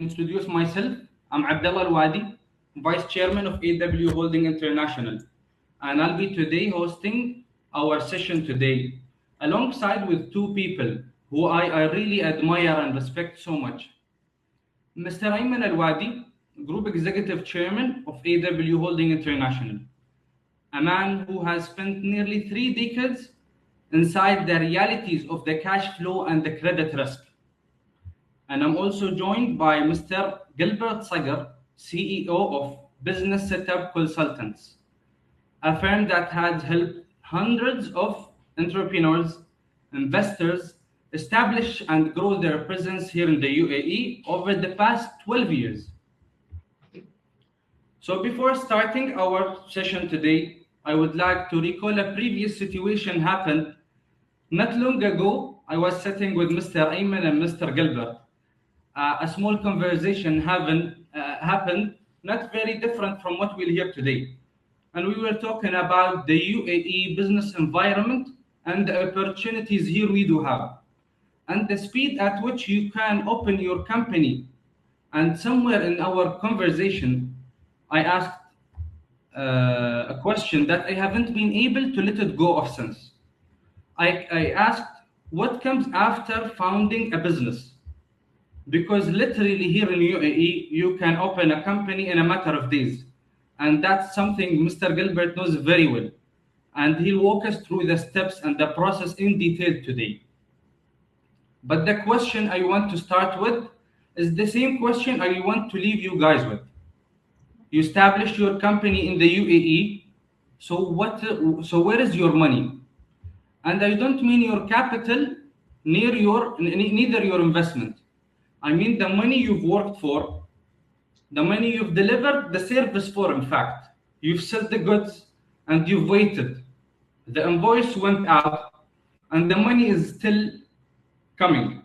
introduce myself. I'm Ayman Al Wadi, Vice Chairman of AW Holding International, and I'll be today hosting our session today, alongside with two people who I really admire and respect so much. Mr. Ayman Al Wadi, Group Executive Chairman of AW Holding International, a man who has spent nearly 3 decades inside the realities of the cash flow and the credit risk. And I'm also joined by Mr. Gilbert Sakr, CEO of Business Setup Consultants, a firm that has helped hundreds of entrepreneurs, investors establish and grow their presence here in the UAE over the past 12 years. So before starting our session today, I would like to recall a previous situation happened not long ago. I was sitting with Mr. Ayman and Mr. Gilbert. A small conversation happened, not very different from what we'll hear today. And we were talking about the UAE business environment and the opportunities here we do have, and the speed at which you can open your company. And somewhere in our conversation, I asked a question that I haven't been able to let it go of since. I asked, what comes after founding a business? Because literally here in UAE, you can open a company in a matter of days. And that's something Mr. Gilbert knows very well. And he'll walk us through the steps and the process in detail today. But the question I want to start with is the same question I want to leave you guys with. You established your company in the UAE, so where is your money? And I don't mean your capital, neither your investment. I mean the money you've worked for, the money you've delivered the service for. In fact, you've sold the goods and you've waited. The invoice went out and the money is still coming.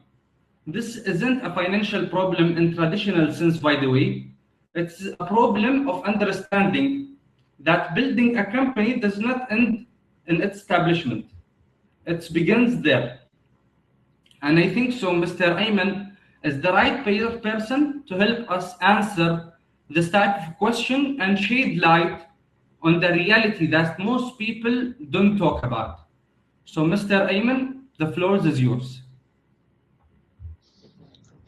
This isn't a financial problem in traditional sense, by the way. It's a problem of understanding that building a company does not end in its establishment. It begins there. And I think so Mr. Ayman is the right person to help us answer this type of question and shed light on the reality that most people don't talk about. So Mr. Ayman, the floor is yours.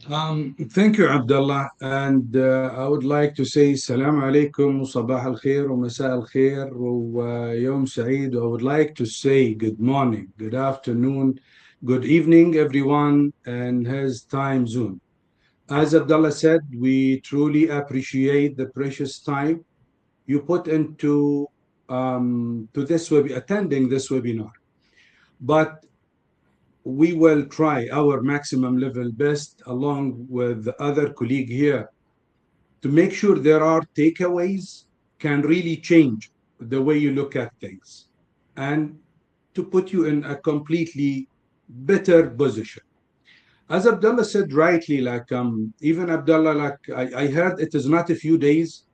Thank you, Abdullah. And I would like to say Salam alaikum, Sabah al khair, Masa al khair, Yom Saeed. I would like to say good morning, good afternoon, good evening, everyone, and his time zone. As Abdullah said, we truly appreciate the precious time you put into to attending this webinar. But we will try our maximum level best along with the other colleague here to make sure there are takeaways can really change the way you look at things and to put you in a completely better position. As Abdullah said rightly, even Abdullah, I heard it is not a few days.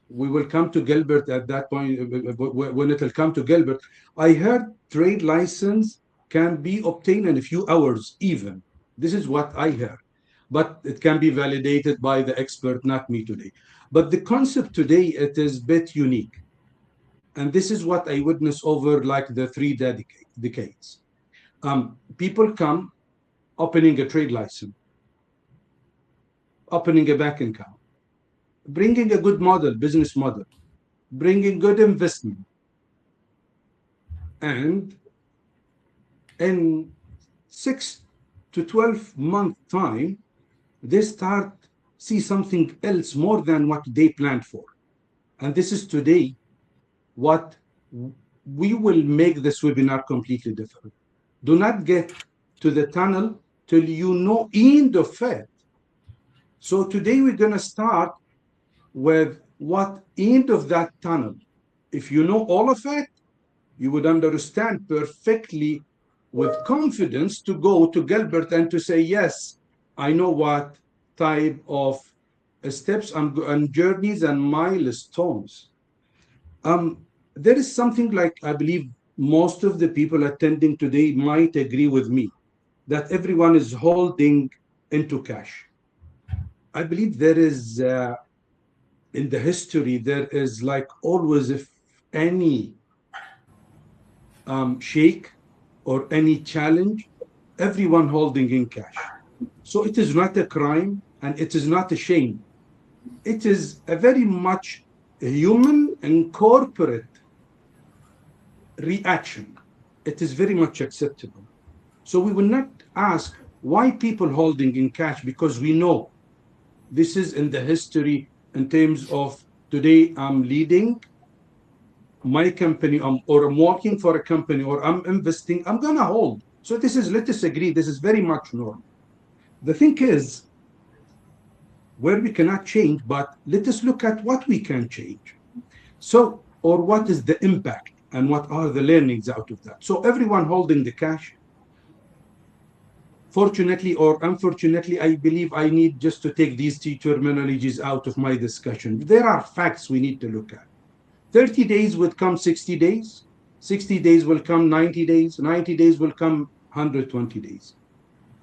We will come to Gilbert at that point when it will come to Gilbert. I heard trade license can be obtained in a few hours even. This is what I heard. But it can be validated by the expert, not me today. But the concept today, it is a bit unique. And this is what I witnessed over like the 3 decades. People come opening a trade license, opening a bank account, bringing a good model, business model, bringing good investment. And in 6 to 12 month time, they start see something else more than what they planned for. And this is today what we will make this webinar completely different. Do not get to the tunnel till you know end of it. So today we're going to start with what end of that tunnel. If you know all of it, you would understand perfectly with confidence to go to Gilbert and to say, yes, I know what type of steps and journeys and milestones. There is something like, I believe most of the people attending today might agree with me, that everyone is holding into cash. I believe there is, in the history, there is like always, if any shake or any challenge, everyone holding in cash. So it is not a crime and it is not a shame. It is a very much human and corporate reaction. It is very much acceptable. So we will not ask why people holding in cash, because we know this is in the history in terms of today I'm leading my company, or I'm working for a company, or I'm investing, I'm going to hold. So this is, let us agree, this is very much normal. The thing is, where we cannot change, but let us look at what we can change. So, or what is the impact and what are the learnings out of that? So everyone holding the cash, fortunately or unfortunately, I believe I need just to take these two terminologies out of my discussion. There are facts we need to look at. 30 days would come 60 days, 60 days will come 90 days, 90 days will come 120 days.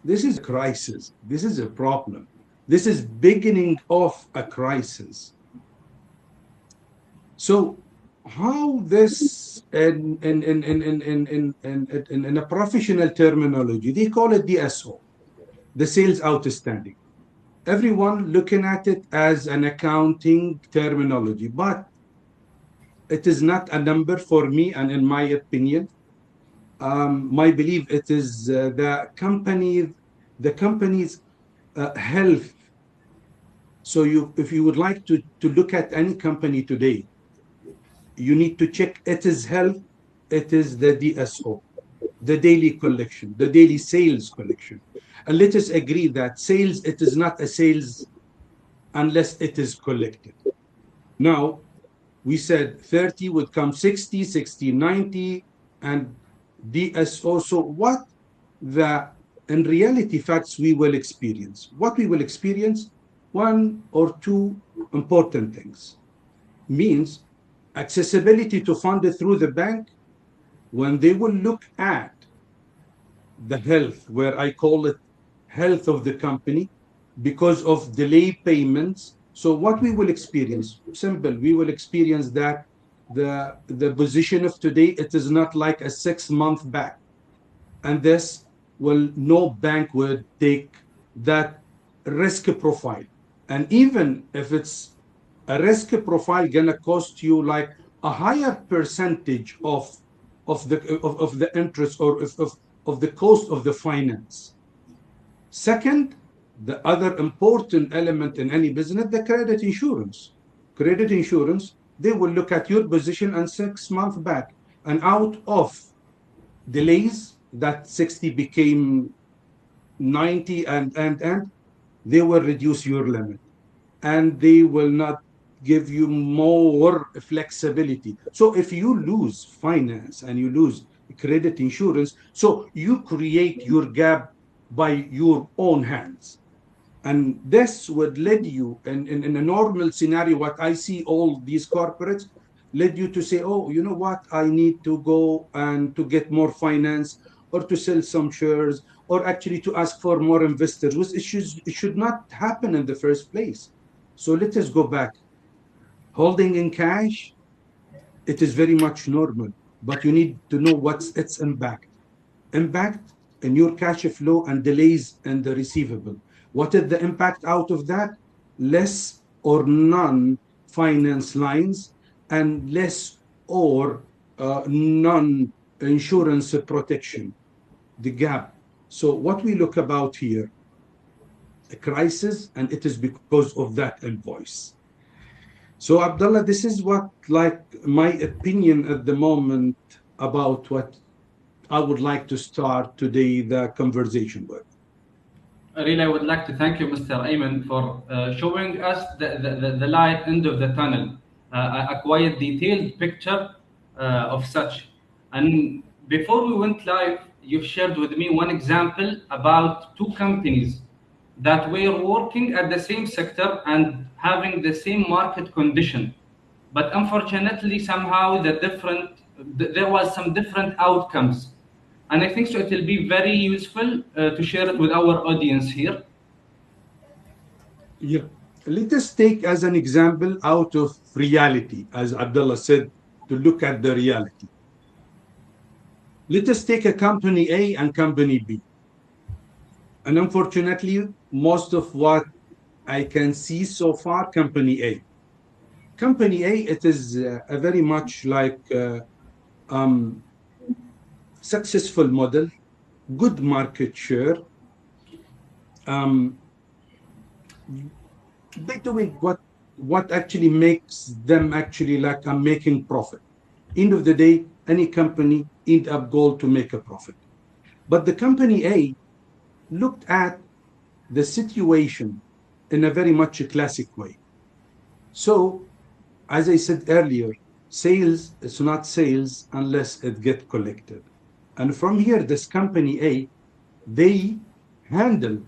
This is a crisis. This is a problem. This is beginning of a crisis. So how this, in a professional terminology, they call it DSO, the sales outstanding. Everyone looking at it as an accounting terminology, but it is not a number for me, and in my opinion, my belief, it is the company's health. So if you would like to look at any company today, you need to check it is health. It is the DSO, the daily collection, the daily sales collection. And let us agree that sales, it is not a sales unless it is collected. Now, we said 30 would come 60, 60, 90, and DSO. So what the, in reality, facts we will experience? What we will experience, one or two important things. Means accessibility to fund it through the bank. When they will look at the health, where I call it health of the company, because of delay payments. So what we will experience, simple, we will experience that the position of today, it is not like a 6 month back. And this will, no bank would take that risk profile. And even if it's a risk profile gonna cost you like a higher percentage of the interest, or of the cost of the finance. Second, the other important element in any business, the credit insurance. Credit insurance, they will look at your position and 6 months back. And out of delays, that 60 became 90, and they will reduce your limit. And they will not give you more flexibility. So if you lose finance and you lose credit insurance, so you create your gap by your own hands. And this would lead you, in a normal scenario, what I see all these corporates, led you to say, oh, you know what, I need to go and to get more finance, or to sell some shares, or actually to ask for more investors, which it should not happen in the first place. So let us go back. Holding in cash, it is very much normal, but you need to know what's its impact. Impact in your cash flow and delays in the receivable. What is the impact out of that? Less or none finance lines, and less or none insurance protection, the gap. So what we look about here, a crisis, and it is because of that invoice. So Abdullah, this is what, like, my opinion at the moment about what I would like to start today the conversation with. Really, I would like to thank you, Mr. Ayman, for showing us the light end of the tunnel, a quite detailed picture of such. And before we went live, you've shared with me one example about two companies that were working at the same sector and having the same market condition. But unfortunately, somehow there was some different outcomes. And I think so it will be very useful to share it with our audience here. Yeah. Let us take as an example out of reality, as Abdullah said, to look at the reality. Let us take a company A and company B. And unfortunately, most of what I can see so far, company A. Company A, it is a very much like um, successful model, good market share. Um, they're doing what actually makes them actually like I'm making profit. End of the day, any company end up goal to make a profit. But the company A looked at the situation in a very much a classic way. So, as I said earlier, sales is not sales unless it get collected. And from here, this company A, they handled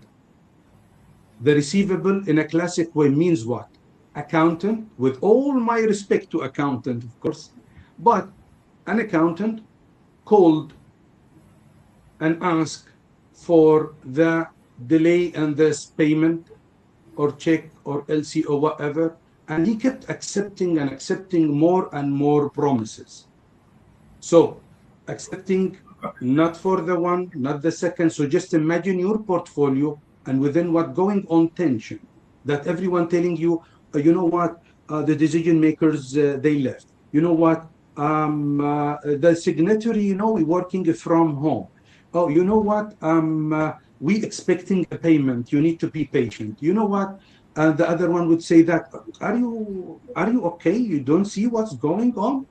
the receivable in a classic way means what? Accountant, with all my respect to accountant, of course, but an accountant called and asked for the delay in this payment or check or LC or whatever, and he kept accepting and accepting more and more promises. So accepting not for the one, not the second. So just imagine your portfolio and within what going on tension that everyone telling you, you know what, the decision makers, they left. You know what, the signatory, we working from home. Oh, you know what, we expecting a payment. You need to be patient. You know what? The other one would say that, are you okay? You don't see what's going on?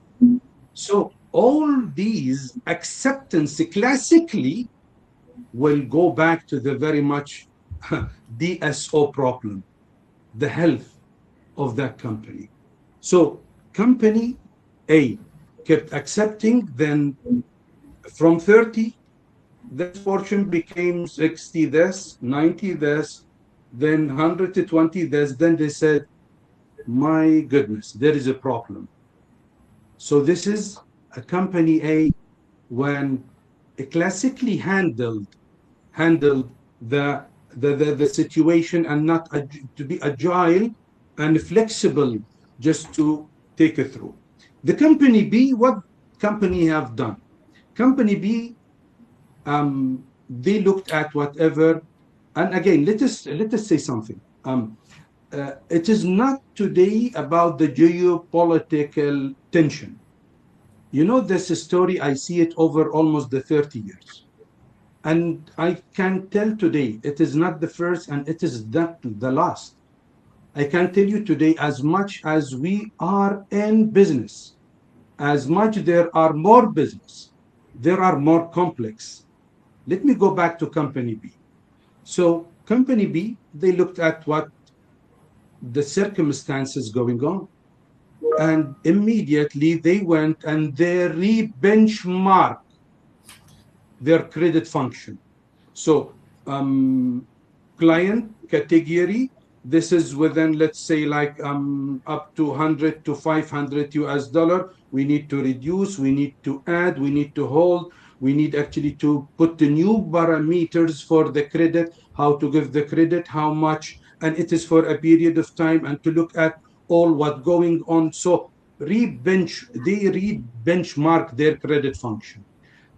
So all these acceptance classically will go back to the very much DSO problem, the health of that company. So company A kept accepting, then from 30, this portion became 60 this, 90 this, then 120 this. Then they said, my goodness, there is a problem. So this is a company A when it classically handled the situation and not to be agile and flexible just to take it through. The company B, what company have done? Company B, they looked at whatever, and again, let us say something. It is not today about the geopolitical tension. You know, this story, I see it over almost the 30 years. And I can tell today, it is not the first and it is not the last. I can tell you today, as much as we are in business, as much there are more business, there are more complex. Let me go back to company B. So company B, they looked at what the circumstances going on, and immediately they went and they re-benchmark their credit function. So client category, this is within, let's say, like up to 100 to 500 US dollar. We need to reduce, we need to add, we need to hold, we need actually to put the new parameters for the credit, how to give the credit, how much, and it is for a period of time, and to look at all what going on. So they re-benchmark their credit function,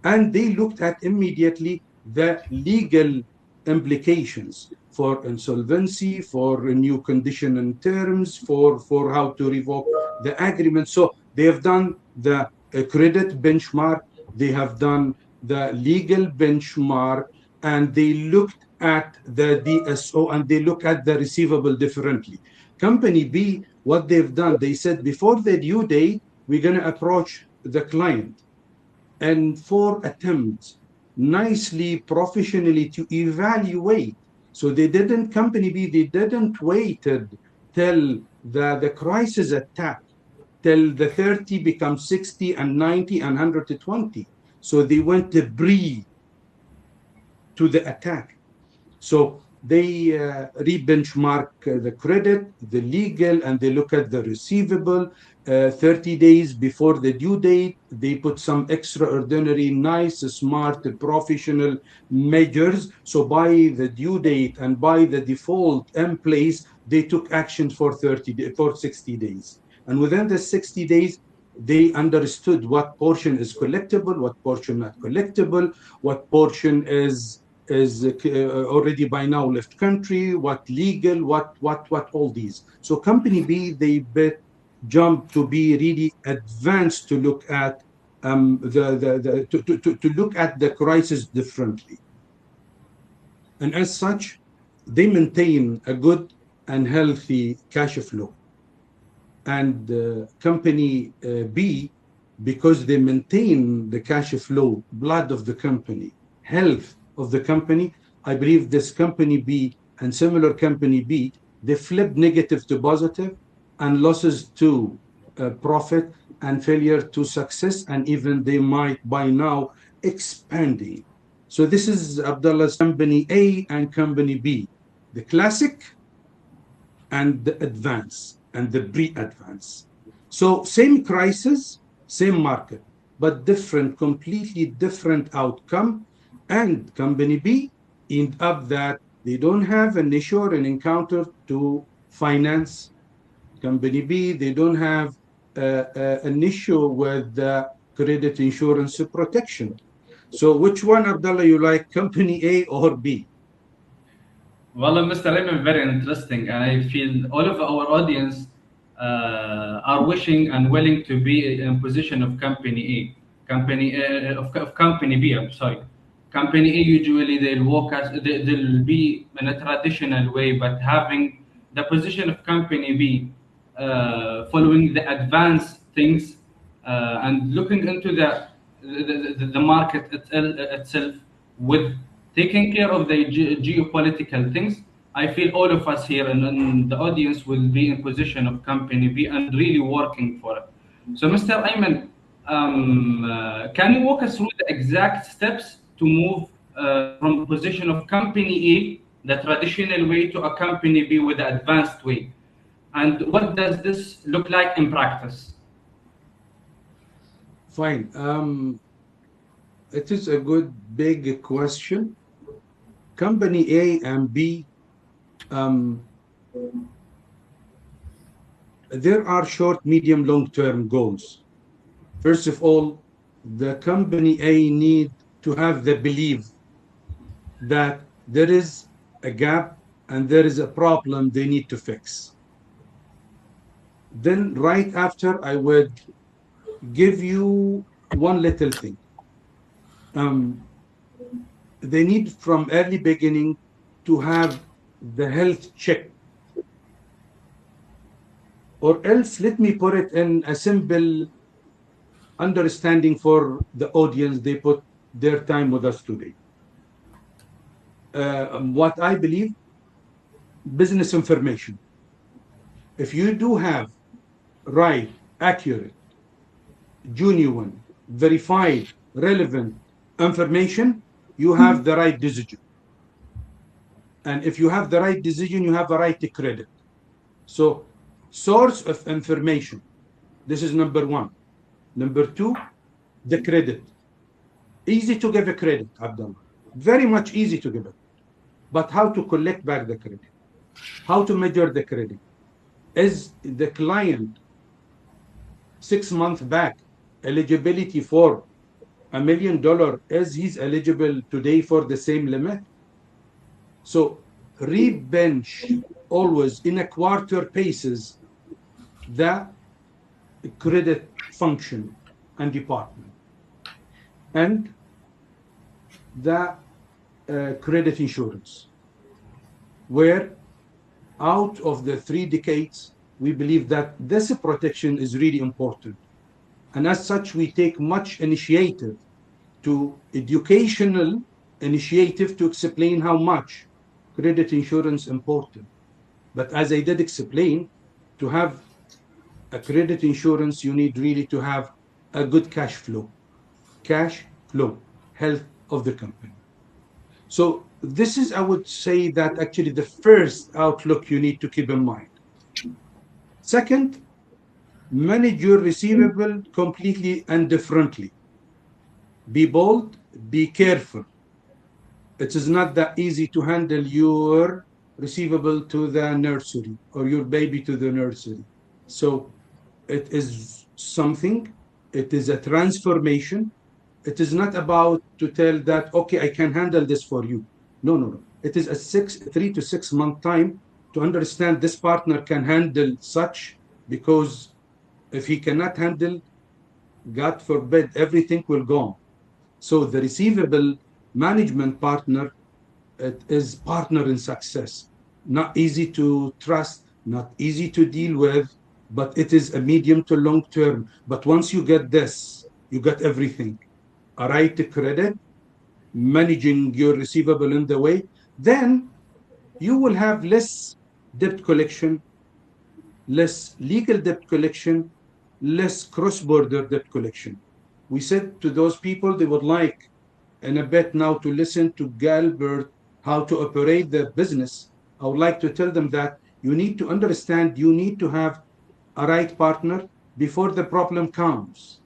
and they looked at immediately the legal implications for insolvency, for a new condition and terms, for how to revoke the agreement. So they have done the credit benchmark, they have done the legal benchmark, and they looked at the DSO and they look at the receivable differently. Company B, what they've done, they said before the due date, we're going to approach the client and four attempts nicely, professionally to evaluate. So they didn't, company B, they didn't waited till the crisis attack, till the 30 becomes 60 and 90 and 120. So they went to breathe to the attack. So they re-benchmark the credit, the legal, and they look at the receivable. 30 days before the due date, they put some extraordinary, nice, smart, professional measures. So by the due date and by the default in place, they took action for 60 days. And within the 60 days, they understood what portion is collectible, what portion not collectible, what portion is already by now left country, what legal, what all these. So company B, they jump to be really advanced to look at to look at the crisis differently. And as such, they maintain a good and healthy cash flow. And company B, because they maintain the cash flow, blood of the company, health of the company, I believe this company B and similar company B, they flip negative to positive and losses to profit and failure to success, and even they might by now expanding. So this is Abdullah's company A and company B, the classic and the advance and the pre-advance. So same crisis, same market, but different, completely different outcome. And company B end up that they don't have an issue or an encounter to finance. Company B, they don't have an issue with the credit insurance protection. So which one, Abdullah, you like, company A or B? Well, Mr. Ayman, very interesting, and I feel all of our audience are wishing and willing to be in position of company A, of company B. I'm sorry, company A. Usually they'll walk as they'll be in a traditional way, but having the position of company B, following the advanced things and looking into the market itself with taking care of the geopolitical things. I feel all of us here and the audience will be in position of company B and really working for it. So, Mr. Ayman, can you walk us through the exact steps to move from position of company A, the traditional way, to a company B with the advanced way? And what does this look like in practice? Fine. It is a good big question. Company A and B, um, there are short, medium, long-term goals. First of all, the company A need to have the belief that there is a gap and there is a problem they need to fix. Then right after, I would give you one little thing. They need from early beginning to have the health check. Or else, let me put it in a simple understanding for the audience. They put their time with us today. What I believe, business information. If you do have right, accurate, genuine, verified, relevant information, you have the right decision. And if you have the right decision, you have a right to credit. So, source of information. This is number one. Number two, the credit. Easy to give a credit, Abdullah. Very much easy to give it. But how to collect back the credit? How to measure the credit? Is the client 6 months back eligibility for $1 million? Is he's eligible today for the same limit? So rebench always in a quarter paces the credit function and department and the credit insurance, where out of the 3 decades, we believe that this protection is really important. And as such, we take much initiative to educational initiative to explain how much credit insurance important. But as I did explain, to have a credit insurance, you need really to have a good cash flow, health of the company. So this is, I would say, that actually the first outlook you need to keep in mind. Second, manage your receivable completely and differently. Be bold, be careful. It is not that easy to handle your receivable to the nursery or your baby to the nursery. So it is something, it is a transformation. It is not about to tell that, okay, I can handle this for you. No, no, no. It is a 3 to 6 month time to understand this partner can handle such, because if he cannot handle, God forbid, everything will go on. So the receivable management partner, it is partner in success. Not easy to trust, not easy to deal with, but it is a medium to long term. But once you get this, you get everything. A right to credit, managing your receivable in the way, then you will have less debt collection, less legal debt collection, less cross-border debt collection. We said to those people they would like in a bit now to listen to Gilbert how to operate their business. I would like to tell them that you need to understand, you need to have a right partner before the problem comes.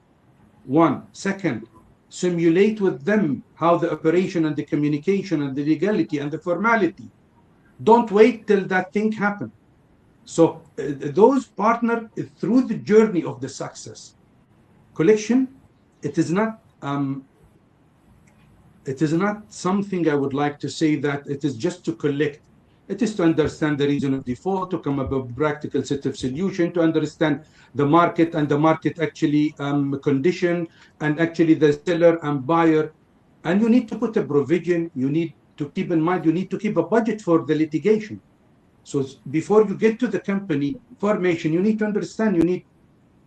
One. Second, simulate with them how the operation and the communication and the legality and the formality. Don't wait till that thing happens. So those partner through the journey of the success. Collection, it is not something I would like to say that it is just to collect. It is to understand the reason of default, to come up with a practical set of solution, to understand the market and the market actually condition, and actually the seller and buyer. And you need to put a provision, you need to keep in mind, you need to keep a budget for the litigation. So before you get to the company formation, you need to understand, you need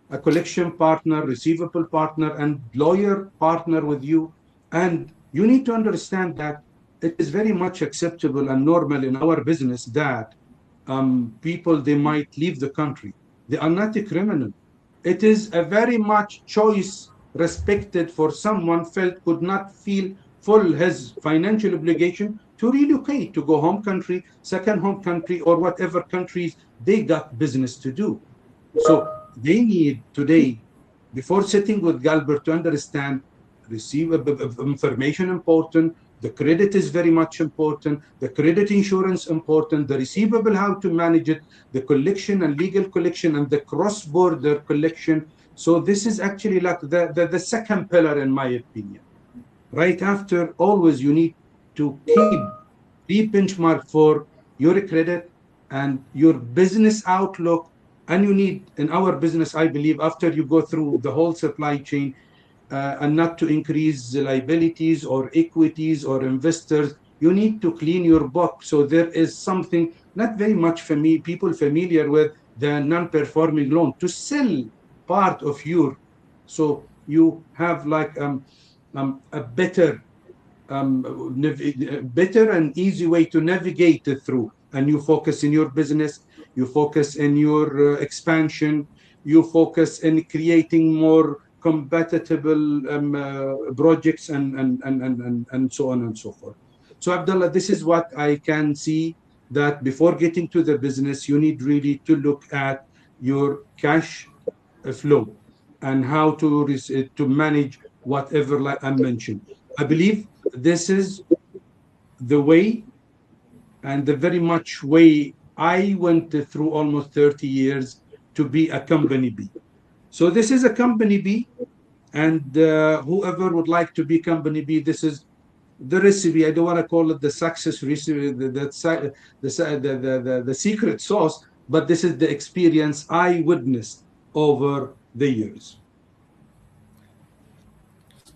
a collection partner, receivable partner, and lawyer partner with you. And you need to understand that it is very much acceptable and normal in our business that people, they might leave the country. They are not a criminal. It is a very much choice respected for someone felt could not feel full his financial obligation to relocate to go home country, second home country, or whatever countries they got business to do. So they need today, before sitting with Gilbert, to understand receive information important, the credit is very much important, the credit insurance important, the receivable, how to manage it, the collection and legal collection, and the cross-border collection. So this is actually like the second pillar, in my opinion. Right after, always you need to keep benchmark for your credit and your business outlook. And you need, in our business, I believe, after you go through the whole supply chain, and not to increase the liabilities or equities or investors, you need to clean your book. So there is something not very much for me, people familiar with the non-performing loan to sell part of your, so you have like a better and easy way to navigate it through. And you focus in your business, you focus in your expansion, you focus in creating more compatible projects, and so on and so forth. So Abdullah, this is what I can see, that before getting to the business, you need really to look at your cash flow and how to manage whatever, like I mentioned. I believe this is the way, and the very much way I went through almost 30 years to be a company B. So this is a company B, and whoever would like to be company B, this is the recipe. I don't want to call it the success recipe, the secret sauce, but this is the experience I witnessed over the years.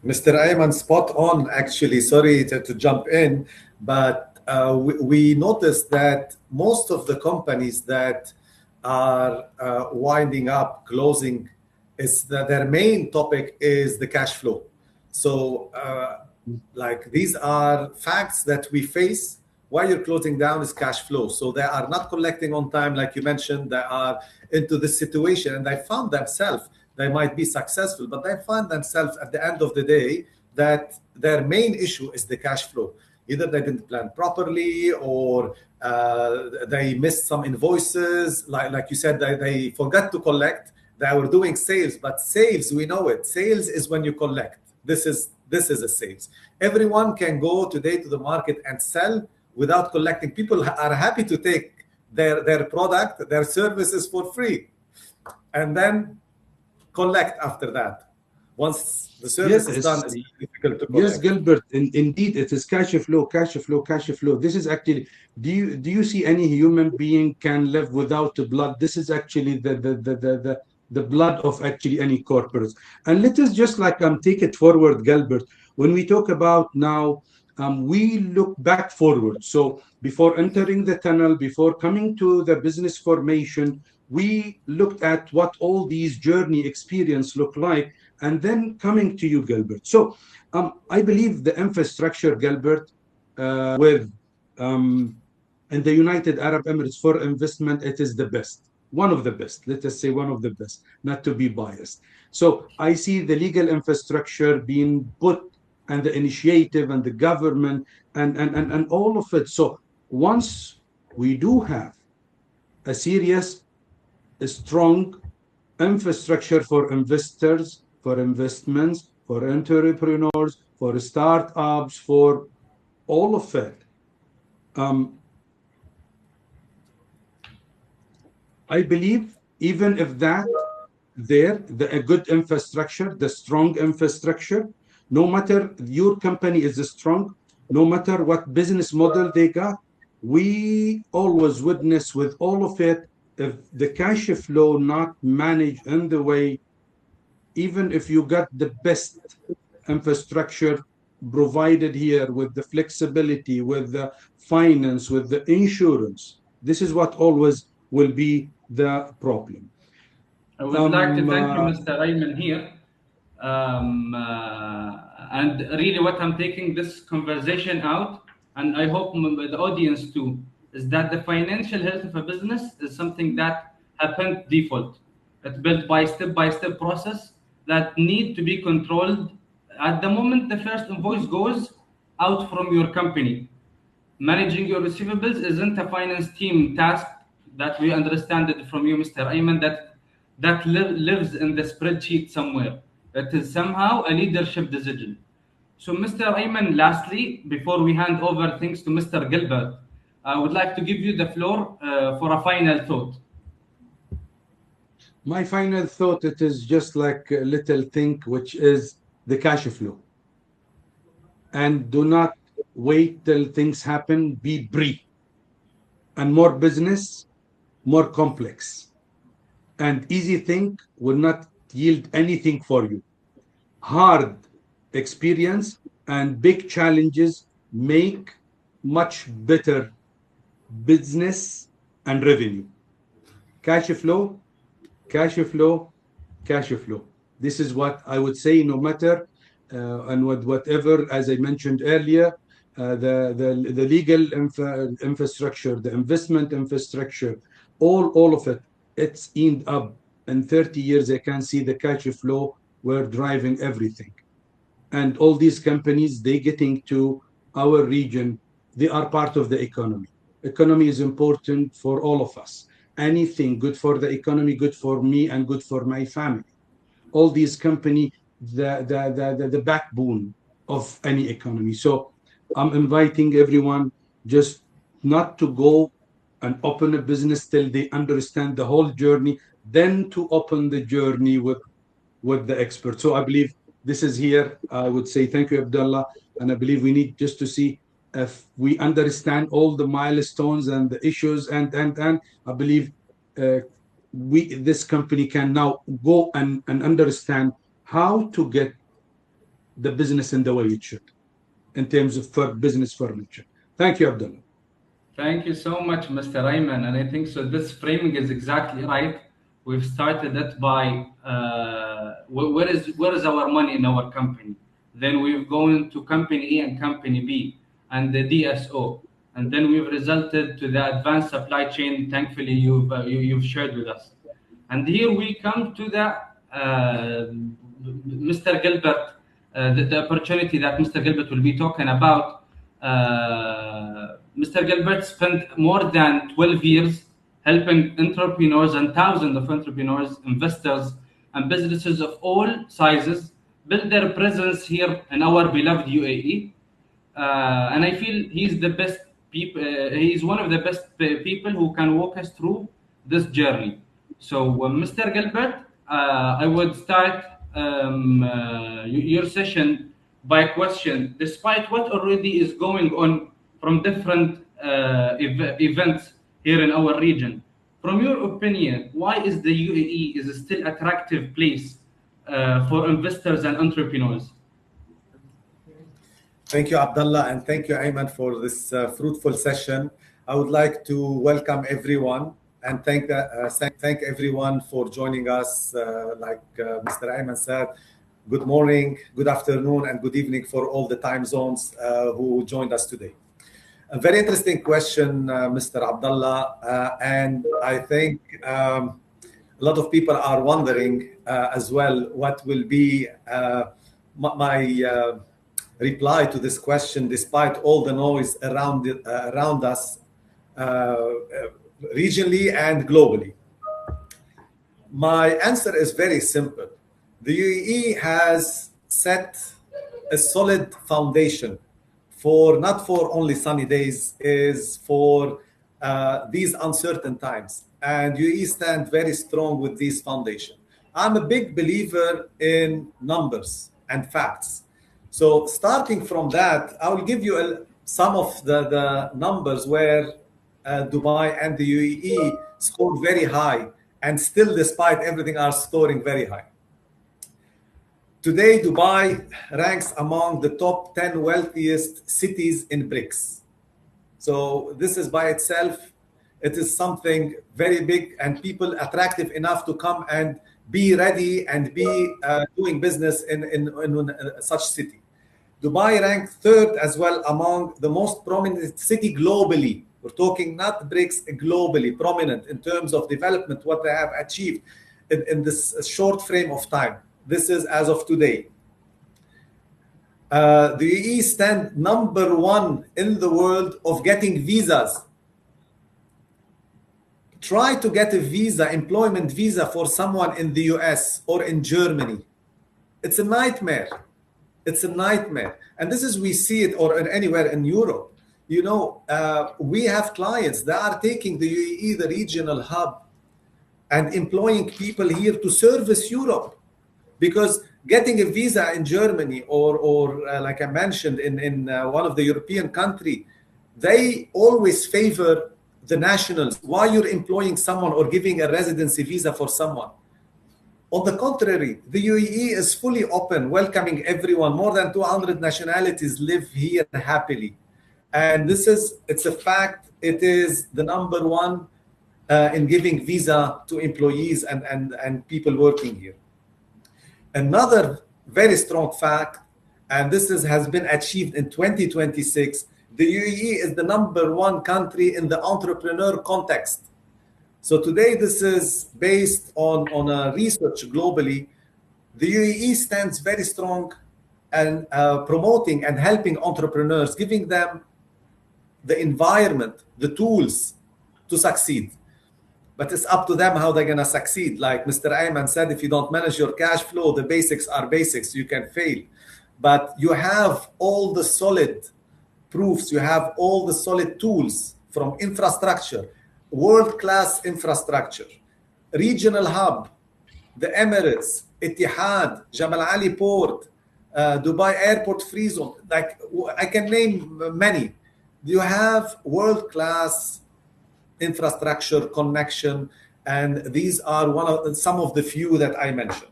Mr. Ayman, spot on, actually. Sorry to jump in, but we noticed that most of the companies that are winding up, closing, is that their main topic is the cash flow. So, like, these are facts that we face. Why you're closing down is cash flow. So they are not collecting on time, like you mentioned. They are into this situation, and they found themselves, they might be successful, but they find themselves at the end of the day that their main issue is the cash flow. Either they didn't plan properly, or they missed some invoices. Like you said, they forgot to collect. They were doing sales, but sales, we know it. Sales is when you collect. This is a sales. Everyone can go today to the market and sell without collecting. People are happy to take their product, their services for free, and then collect after that. Once the service is done, it's difficult to collect. Yes, Gilbert. Indeed, it is cash flow, cash flow, cash flow. This is actually. Do you see any human being can live without blood? This is actually the blood of actually any corporate. And let us just like take it forward, Gilbert. When we talk about now, we look back forward. So before entering the tunnel, before coming to the business formation, we looked at what all these journey experience look like, and then coming to you, Gilbert. So I believe the infrastructure, Gilbert, with in the United Arab Emirates for investment, it is the best, one of the best. Let us say one of the best, not to be biased. So I see the legal infrastructure being put, and the initiative and the government and all of it. So once we do have a serious, a strong infrastructure for investors, for investments, for entrepreneurs, for startups, for all of it. I believe even if that a good infrastructure, the strong infrastructure, no matter your company is strong, no matter what business model they got, we always witness with all of it, if the cash flow not managed in the way, even if you got the best infrastructure provided here with the flexibility, with the finance, with the insurance, this is what always will be the problem. I would like to thank you, Mr. Ayman, here. And really what I'm taking this conversation out, and I hope the audience too, is that the financial health of a business is something that happened default. It's built by step-by-step process that need to be controlled at the moment the first invoice goes out from your company. Managing your receivables isn't a finance team task that we understand it from you, Mr. Ayman, that lives in the spreadsheet somewhere. It is somehow a leadership decision. So, Mr. Ayman, lastly, before we hand over things to Mr. Gilbert, I would like to give you the floor for a final thought. My final thought, it is just like a little thing, which is the cash flow. And do not wait till things happen, be brief. And more business, more complex. And easy thing will not yield anything for you. Hard experience and big challenges make much better business and revenue. Cash flow, cash flow, cash flow. This is what I would say, no matter and whatever, as I mentioned earlier, the legal infrastructure, the investment infrastructure, all of it, it's end up in 30 years. I can see the cash flow were driving everything. And all these companies, they getting to our region, they are part of the economy. Economy is important for all of us. Anything good for the economy, good for me, and good for my family. All these companies, the backbone of any economy. So I'm inviting everyone just not to go and open a business till they understand the whole journey, then to open the journey with the expert. So I believe this is here. I would say thank you, Abdullah. And I believe we need just to see if we understand all the milestones and the issues, and I believe this company can now go and understand how to get the business in the way it should, in terms of business furniture. Thank you, Abdullah. Thank you so much, Mr. Ayman. And I think so this framing is exactly right. We've started it by where is our money in our company? Then we've gone to company A and company B and the DSO. And then we've resulted to the advanced supply chain. Thankfully, you've shared with us. And here we come to the Mr. Gilbert, the opportunity that Mr. Gilbert will be talking about. Mr. Gilbert spent more than 12 years helping entrepreneurs and thousands of entrepreneurs, investors, and businesses of all sizes build their presence here in our beloved UAE. And I feel he's the best people. He's one of the best people who can walk us through this journey. So, Mr. Gilbert, I would start your session by a question. Despite what already is going on from different events here in our region, from your opinion, why is the UAE is still attractive place for investors and entrepreneurs? Thank you, Abdullah, and thank you, Ayman, for this fruitful session. I would like to welcome everyone and thank everyone for joining us. Mr. Ayman said, good morning, good afternoon, and good evening for all the time zones who joined us today. A very interesting question, Mr. Abdullah, and I think a lot of people are wondering as well what will be my reply to this question, despite all the noise around us regionally and globally. My answer is very simple. The UAE has set a solid foundation not for only sunny days, is for these uncertain times. And UAE stand very strong with this foundation. I'm a big believer in numbers and facts. So starting from that, I will give you some of the numbers where Dubai and the UAE scored very high, and still, despite everything, are scoring very high. Today, Dubai ranks among the top 10 wealthiest cities in BRICS. So this is by itself, it is something very big and people attractive enough to come and be ready and be doing business in such city. Dubai ranked third as well among the most prominent city globally. We're talking not BRICS, globally prominent in terms of development, what they have achieved in this short frame of time. This is as of today. The UAE stand number one in the world of getting visas. Try to get a visa, employment visa for someone in the US or in Germany. It's a nightmare. It's a nightmare. And this is, we see it, or anywhere in Europe. You know, we have clients that are taking the UAE, the regional hub, and employing people here to service Europe. Because getting a visa in Germany or like I mentioned, in one of the European country, they always favor the nationals. Why you're employing someone or giving a residency visa for someone? On the contrary, the UAE is fully open, welcoming everyone. More than 200 nationalities live here happily. And it's a fact. It is the number one in giving visa to employees and people working here. Another very strong fact, and this has been achieved in 2026, the UAE is the number one country in the entrepreneur context. So today, this is based on a research globally. The UAE stands very strong and promoting and helping entrepreneurs, giving them the environment, the tools to succeed. But it's up to them how they're going to succeed. Like Mr. Ayman said, if you don't manage your cash flow, the basics are basics, you can fail. But you have all the solid proofs, you have all the solid tools from infrastructure, world-class infrastructure, regional hub, the Emirates, Etihad, Jamal Ali Port, Dubai Airport Free Zone. Like, I can name many. You have world-class infrastructure connection, and these are some of the few that I mentioned.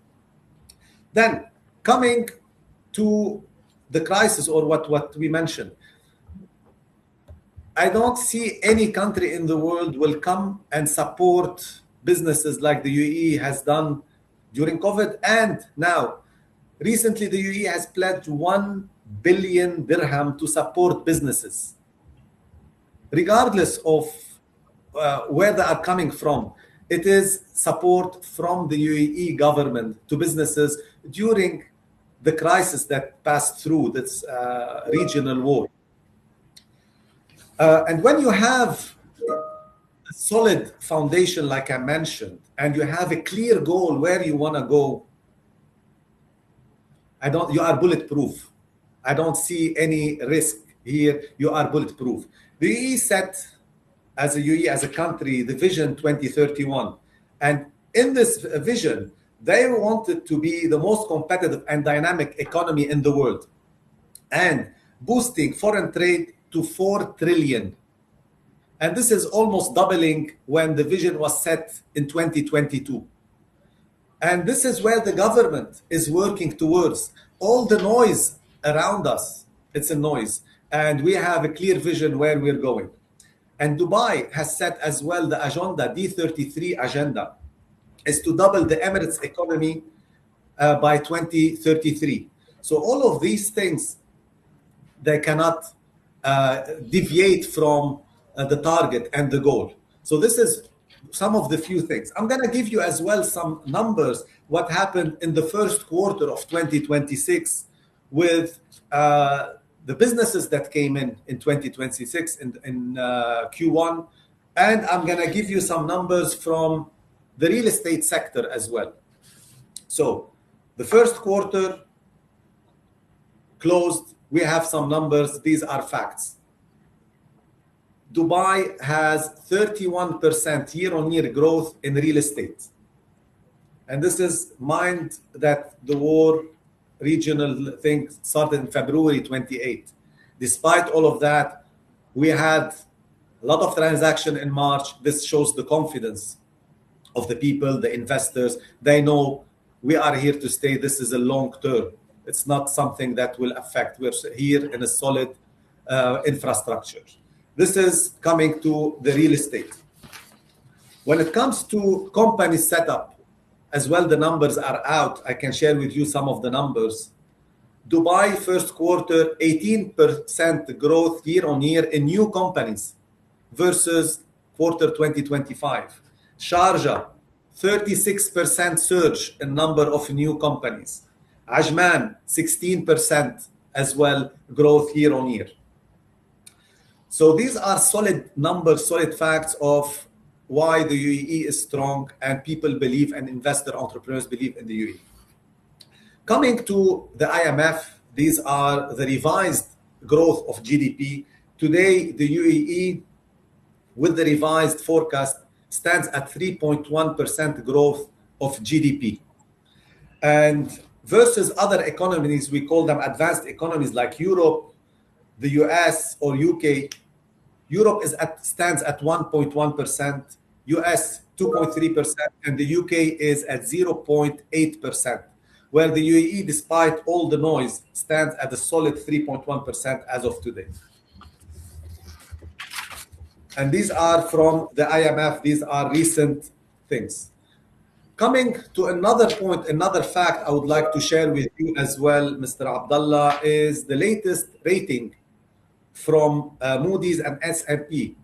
Then coming to the crisis, or what we mentioned, I don't see any country in the world will come and support businesses like the UAE has done during COVID. And now recently the UAE has pledged 1 billion dirham to support businesses regardless of where they are coming from. It is support from the UAE government to businesses during the crisis that passed through this regional war. And when you have a solid foundation, like I mentioned, and you have a clear goal where you want to go, you are bulletproof. I don't see any risk here. You are bulletproof. The UAE set as a UAE, as a country, the Vision 2031. And in this vision, they wanted to be the most competitive and dynamic economy in the world and boosting foreign trade to 4 trillion. And this is almost doubling when the vision was set in 2022. And this is where the government is working towards. All the noise around us, it's a noise. And we have a clear vision where we're going. And Dubai has set as well the agenda, D33 agenda, is to double the Emirates economy by 2033. So all of these things, they cannot deviate from the target and the goal. So this is some of the few things. I'm going to give you as well some numbers, what happened in the first quarter of 2026 with the businesses that came in 2026 in Q1. And I'm going to give you some numbers from the real estate sector as well. So the first quarter closed, we have some numbers. These are facts. Dubai has 31% year-on-year growth in real estate. And this is mind that the war regional thing started in February 28. Despite all of that, we had a lot of transaction in March. This shows the confidence of the people, the investors. They know we are here to stay. This is a long term. It's not something that will affect. We're here in a solid infrastructure. This is coming to the real estate. When it comes to company setup, as well, the numbers are out. I can share with you some of the numbers. Dubai first quarter, 18% growth year on year in new companies versus quarter 2025. Sharjah, 36% surge in number of new companies. Ajman, 16% as well growth year on year. So these are solid numbers, solid facts of why the UAE is strong and people believe and investor entrepreneurs believe in the UAE. Coming to the IMF, these are the revised growth of GDP. Today, the UAE, with the revised forecast, stands at 3.1% growth of GDP. And versus other economies, we call them advanced economies like Europe, the US or UK, Europe stands at 1.1%, US 2.3%, and the UK is at 0.8%, where the UAE, despite all the noise, stands at a solid 3.1% as of today. And these are from the IMF, these are recent things. Coming to another point, another fact I would like to share with you as well, Mr. Abdullah, is the latest rating from Moody's and S&P.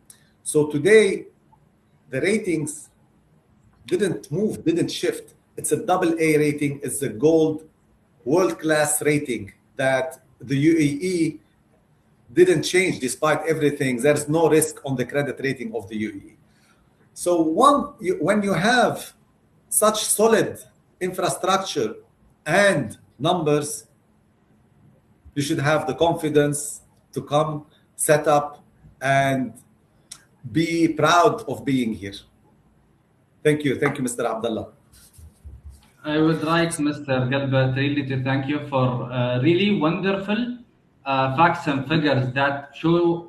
So today, the ratings didn't move, didn't shift. It's a AA rating. It's a gold, world-class rating that the UAE didn't change despite everything. There's no risk on the credit rating of the UAE. So when you have such solid infrastructure and numbers, you should have the confidence to come, set up, and be proud of being here. Thank you. Thank you, Mr. Abdullah. I would like, Mr. Gilbert, really to thank you for really wonderful facts and figures that show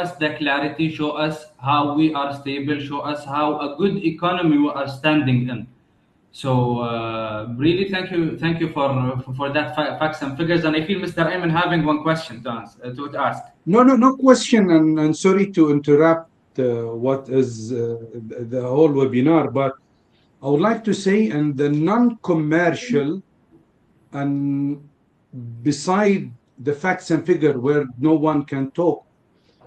us the clarity, show us how we are stable, show us how a good economy we are standing in. So really thank you for that facts and figures. And I feel Mr. Ayman having one question to ask. No question, and sorry to interrupt what is the whole webinar, but I would like to say, in the non-commercial and beside the facts and figure where no one can talk,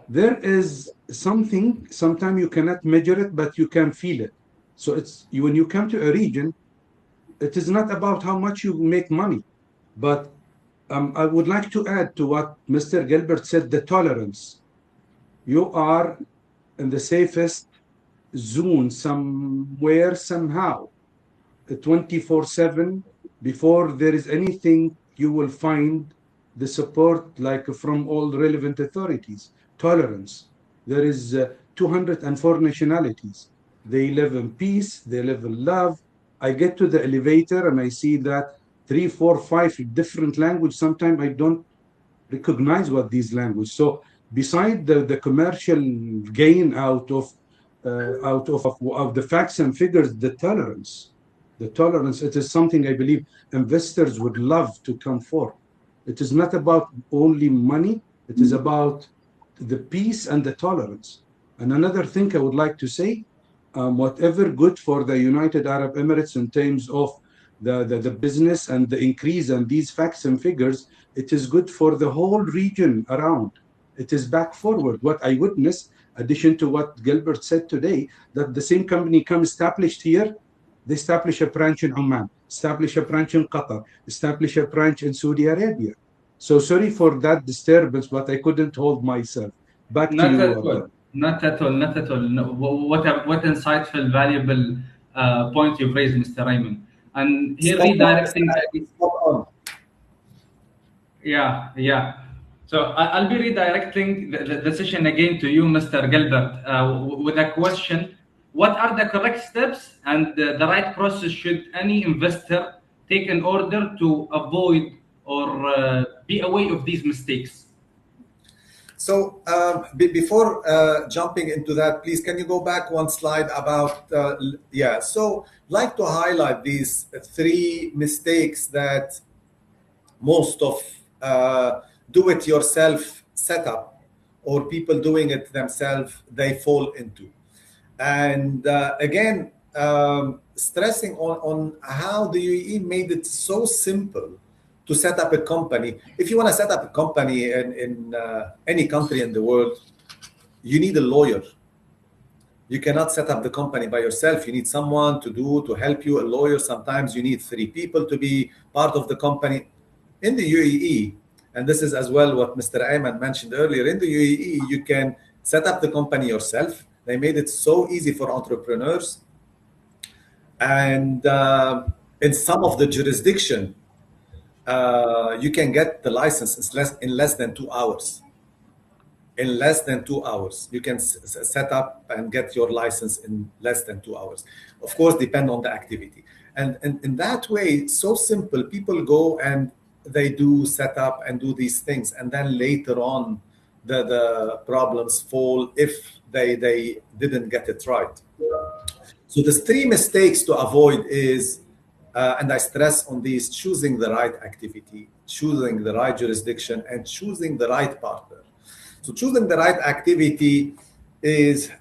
there is something, sometimes you cannot measure it, but you can feel it. So it's when you come to a region, it is not about how much you make money, but I would like to add to what Mr. Gilbert said, the tolerance. You are in the safest zone somewhere, somehow, 24/7. Before there is anything, you will find the support like from all relevant authorities. Tolerance. there is 204 nationalities. They live in peace, they live in love. I get to the elevator and I see that 3, 4, 5 different language. Sometimes I don't recognize what these language. So beside the commercial gain out of the facts and figures, the tolerance, it is something I believe investors would love to come for. It is not about only money, it is about the peace and the tolerance. And another thing I would like to say, whatever good for the United Arab Emirates in terms of the business and the increase and these facts and figures, it is good for the whole region around. It is back forward. What I witnessed, addition to what Gilbert said today, that the same company come established here, they establish a branch in Oman, establish a branch in Qatar, establish a branch in Saudi Arabia. So sorry for that disturbance, but I couldn't hold myself. Back to Not you, at all. Abdullah. Not at all. Not at all. No. What insightful, valuable point you've raised, Mr. Ayman. And here redirecting. Spot on. Yeah, yeah. So I'll be redirecting the session again to you, Mr. Gilbert, with a question. What are the correct steps and the right process should any investor take in order to avoid or be aware of these mistakes? So before jumping into that, please, can you go back one slide about, so like to highlight these 3 mistakes that most of do-it-yourself setup or people doing it themselves, they fall into. And again, stressing on how the UAE made it so simple to set up a company. If you want to set up a company in any country in the world, you need a lawyer. You cannot set up the company by yourself. You need someone to help you, a lawyer. Sometimes you need 3 people to be part of the company. In the UAE, and this is as well what Mr. Ayman mentioned earlier, in the UAE, you can set up the company yourself. They made it so easy for entrepreneurs. And in some of the jurisdiction, you can get the license in less than 2 hours. In less than 2 hours, you can set up and get your license in less than 2 hours. Of course, depend on the activity. And in that way, so simple, people go and they do set up and do these things. And then later on, the problems fall if they didn't get it right. So there's 3 mistakes to avoid is, and I stress on these, choosing the right activity, choosing the right jurisdiction, and choosing the right partner. So choosing the right activity is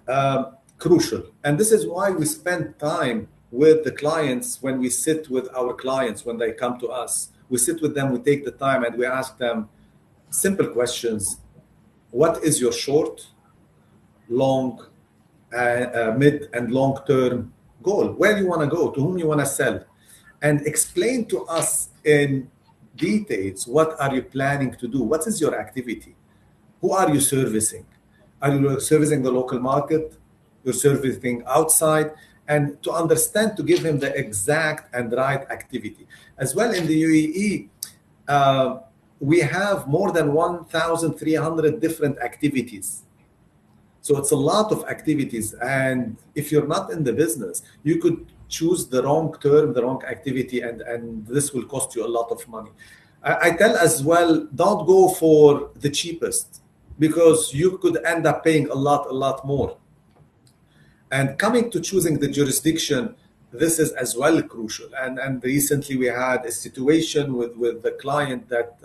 crucial. And this is why we spend time with the clients when we sit with our clients, when they come to us. We sit with them, we take the time, and we ask them simple questions. What is your short, long, mid, and long-term goal? Where you want to go? To whom you want to sell? And explain to us in details, what are you planning to do? What is your activity? Who are you servicing? Are you servicing the local market? You're servicing outside? And to understand, to give him the exact and right activity. As well, in the UAE, we have more than 1,300 different activities. So it's a lot of activities. And if you're not in the business, you could choose the wrong term, the wrong activity, and this will cost you a lot of money. I tell as well, don't go for the cheapest, because you could end up paying a lot more. And coming to choosing the jurisdiction, this is as well crucial. And recently we had a situation with the client that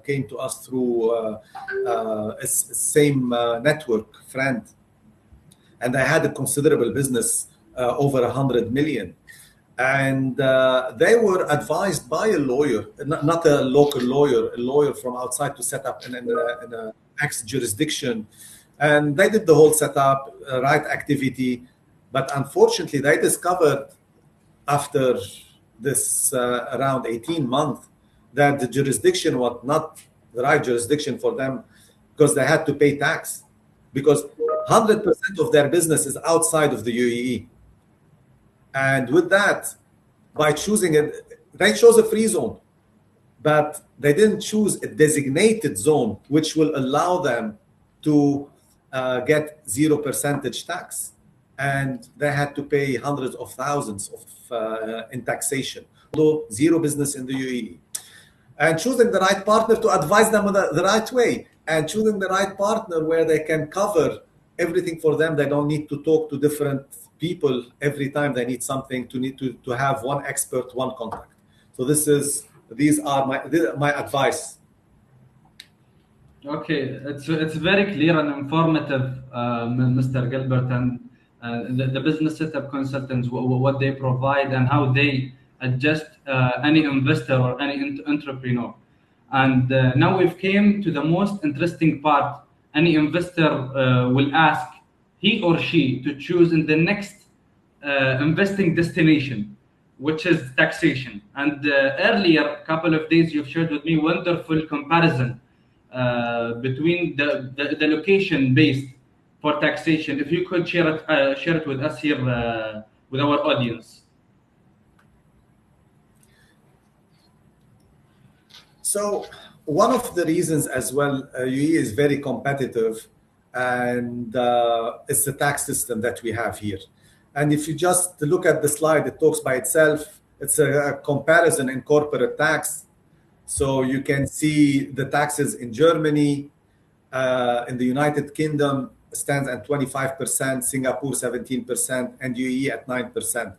came to us through a same network friend. And I had a considerable business, over 100 million. And they were advised by a lawyer, not a local lawyer, a lawyer from outside, to set up in a X jurisdiction. And they did the whole setup, right activity. But unfortunately, they discovered after this around 18 months that the jurisdiction was not the right jurisdiction for them, because they had to pay tax, because 100% of their business is outside of the UAE. And with that, by choosing it, they chose a free zone, but they didn't choose a designated zone, which will allow them to get 0% tax, and they had to pay hundreds of thousands of in taxation, although zero business in the UAE. And choosing the right partner to advise them the right way, and choosing the right partner where they can cover everything for them. They don't need to talk to different people every time they need something, to have one expert, one contact. So these are my advice. Okay, it's very clear and informative, Mr. Gilbert, and the business setup consultants, what they provide and how they adjust any investor or any entrepreneur. And now we've came to the most interesting part. Any investor will ask he or she to choose in the next investing destination, which is taxation. And earlier, couple of days, you've shared with me wonderful comparison between the location based for taxation. If you could share it with us here with our audience. So one of the reasons as well, UAE is very competitive, and it's the tax system that we have here. And if you just look at the slide, it talks by itself. It's a comparison in corporate tax. So you can see the taxes in Germany, in the United Kingdom stands at 25%, Singapore 17%, and UAE at 9%.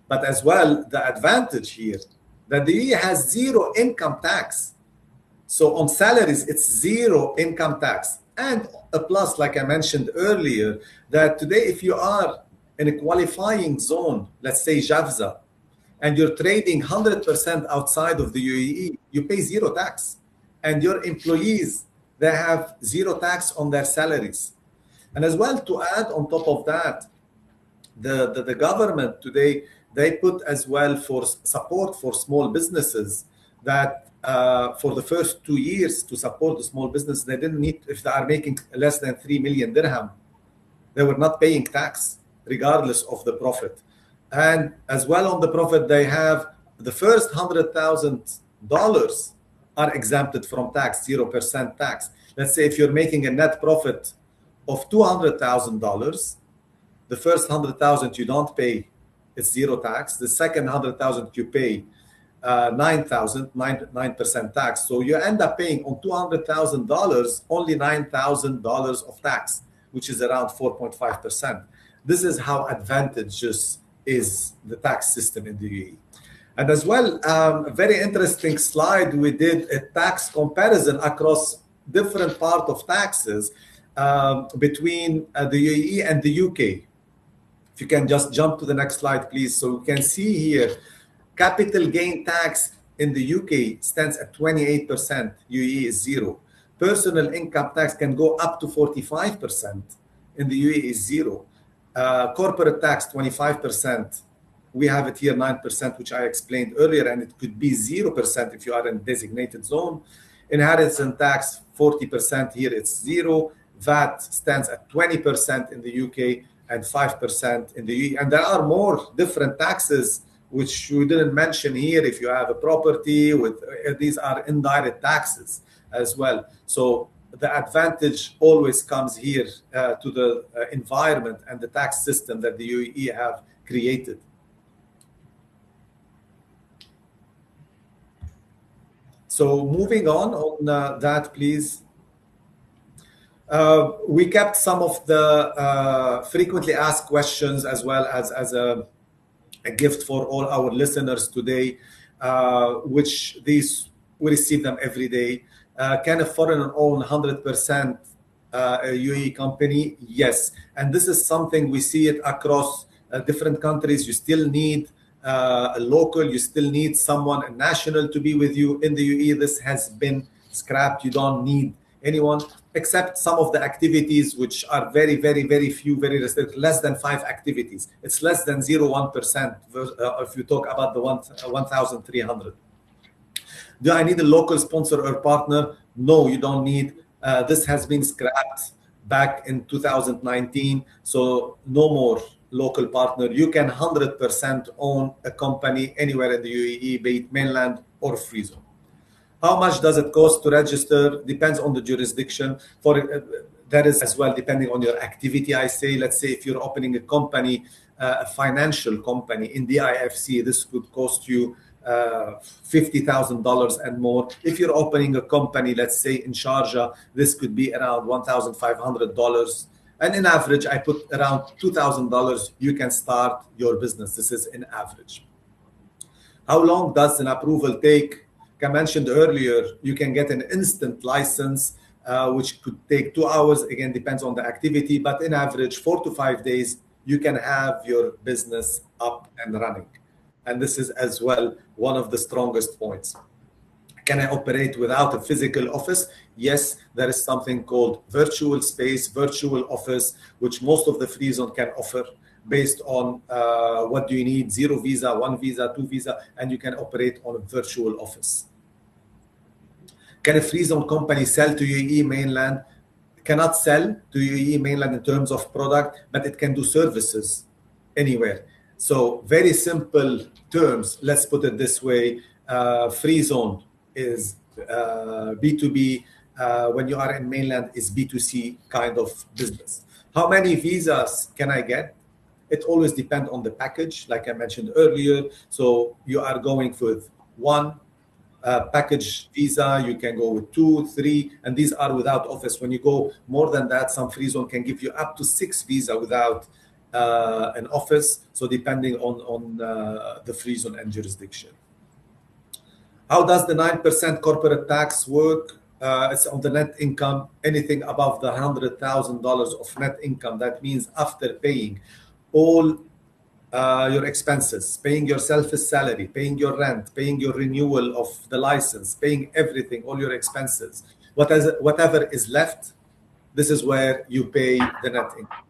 But as well, the advantage here, that the UAE has zero income tax. So on salaries, it's zero income tax. And a plus, like I mentioned earlier, that today if you are in a qualifying zone, let's say Javza, and you're trading 100% outside of the UAE, you pay zero tax. And your employees, they have zero tax on their salaries. And as well, to add on top of that, the government today, they put as well for support for small businesses that for the first 2 years to support the small business, they didn't need, if they are making less than 3 million dirham, they were not paying tax regardless of the profit. And as well on the profit, they have the first $100,000 are exempted from tax, 0% tax. Let's say if you're making a net profit of $200,000, the first 100,000 you don't pay, it's zero tax. The second 100,000 you pay 9% tax. So you end up paying on $200,000 only $9,000 of tax, which is around 4.5%. This is how advantageous is the tax system in the UAE. And as well, a very interesting slide, we did a tax comparison across different part of taxes between the UAE and the UK. If you can just jump to the next slide, please. So we can see here, capital gain tax in the UK stands at 28%, UAE is zero. Personal income tax can go up to 45%, in the UAE is zero. Corporate tax, 25%. We have it here, 9%, which I explained earlier, and it could be 0% if you are in designated zone. Inheritance tax, 40%, here it's zero. VAT stands at 20% in the UK and 5% in the UAE. And there are more different taxes, which we didn't mention here. If you have a property, these are indirect taxes as well. So the advantage always comes here to the environment and the tax system that the UAE have created. So moving on that, please. We kept some of the frequently asked questions as well as a gift for all our listeners today, which we receive them every day. Can a foreigner own 100% UAE company? Yes. And this is something we see it across different countries. You still need a local, you still need someone, a national, to be with you. In the UAE, this has been scrapped. You don't need anyone, except some of the activities, which are very, very, very few, very restricted, less than 5 activities. It's less than 0.1% if you talk about the 1,300. Do I need a local sponsor or partner? No, you don't need. This has been scrapped back in 2019. So no more local partner. You can 100% own a company anywhere in the UAE, be it mainland or free zone. How much does it cost to register? Depends on the jurisdiction. For That is as well depending on your activity. I say, let's say if you're opening a company, a financial company in the IFC, this could cost you $50,000 and more. If you're opening a company, let's say in Sharjah, this could be around $1,500. And in average, I put around $2,000, you can start your business. This is in average. How long does an approval take? Like I mentioned earlier, you can get an instant license, which could take 2 hours. Again, depends on the activity, but in average, 4 to 5 days, you can have your business up and running. And this is as well one of the strongest points. Can I operate without a physical office? Yes, there is something called virtual space, virtual office, which most of the free zone can offer based on what do you need, 0 visa, 1 visa, 2 visa, and you can operate on a virtual office. Can a free zone company sell to UAE mainland? Cannot sell to UAE mainland in terms of product, but it can do services anywhere. So very simple terms, let's put it this way, free zone is B2B, when you are in mainland is B2C kind of business. How many visas can I get? It always depends on the package, like I mentioned earlier. So you are going with 1 package visa, you can go with 2, 3, and these are without office. When you go more than that, some free zone can give you up to 6 visa without an office. So depending on the free zone and jurisdiction. How does the 9% corporate tax work? It's on the net income, anything above the $100,000 of net income. That means after paying all your expenses, paying yourself a salary, paying your rent, paying your renewal of the license, paying everything, all your expenses, whatever is left, this is where you pay the net income.